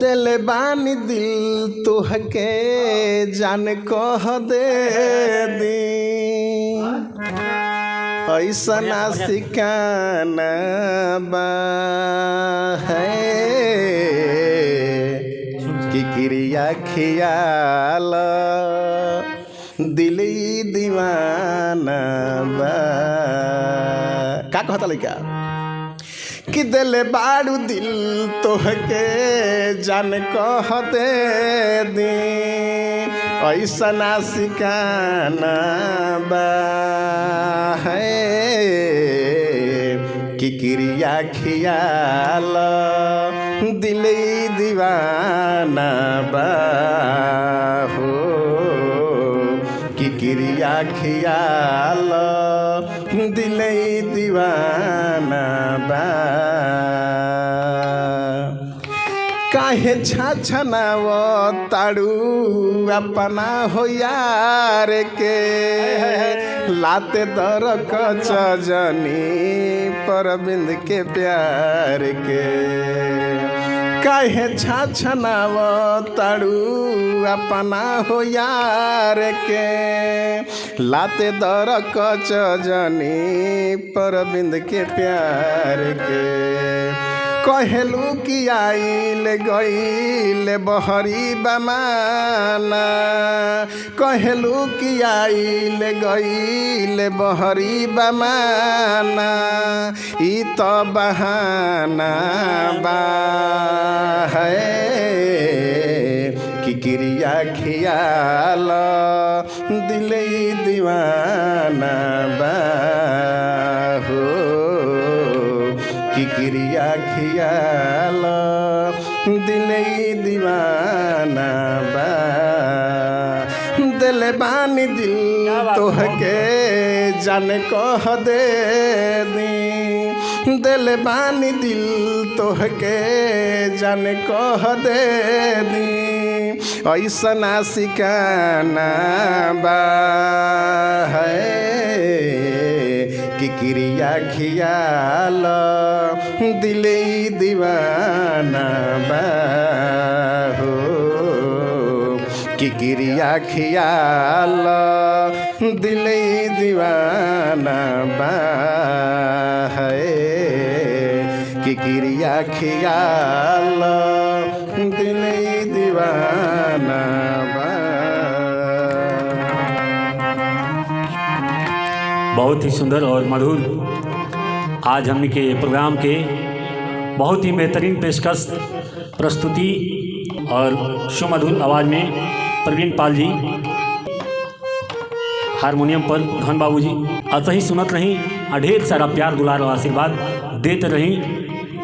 दिल बानी दिल तुहके जान कह दे दी ऐसा सिकाना बा है कि क्रिया खियाल दिली दीवाना बा का कहता लइका कि दिल बाड़ू दिल तोहके जान कह दे दी ऐसा सिकाना बा है कि क्रिया खियाल दिल दीवाना बा हो कि क्रिया खियाल दिल दीवाना बा काहे छाछनाव ताड़ू अपना हो यार के लाते दर कचजनी परबिंद के प्यार के काहे छाछनाव ताड़ू अपना हो यार के लाते दर कचजनी परबिंद के प्यार के कहलू कि आइल गईल बहरी बमाना कहलू कि आइल गईल बहरी बमाना ई तो बहाना बा है कि क्रिया खियाल दिल दीवाना बा हो कि क्रिया खियाल दिल दीवाना बा दिल बानी दिल तोहके जान कह दे दी दिल बानी दिल तोहके जान कह दे दी ऐसा सिकाना बा है कि क्रिया खियाल दिल दीवाना बा हो कि क्रिया खियाल दिल दीवाना बा है कि क्रिया खियाल दिल दीवाना बा। बहुत ही सुंदर और मधुर आज हमने के प्रोग्राम के बहुत ही बेहतरीन पेशकश प्रस्तुति और सुमधुर आवाज़ में प्रवीण पाल जी, हारमोनियम पर धन बाबू जी ऐसा ही सुनत रही ढेर सारा प्यार दुलार और आशीर्वाद देते रही।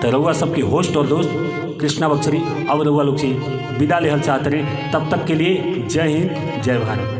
तो रउआ सबके होस्ट और दोस्त कृष्णा बक्सरी अब रउआ लोग से विदा लेहल चाहते रहे। तब तक के लिए जय हिंद जय भारत।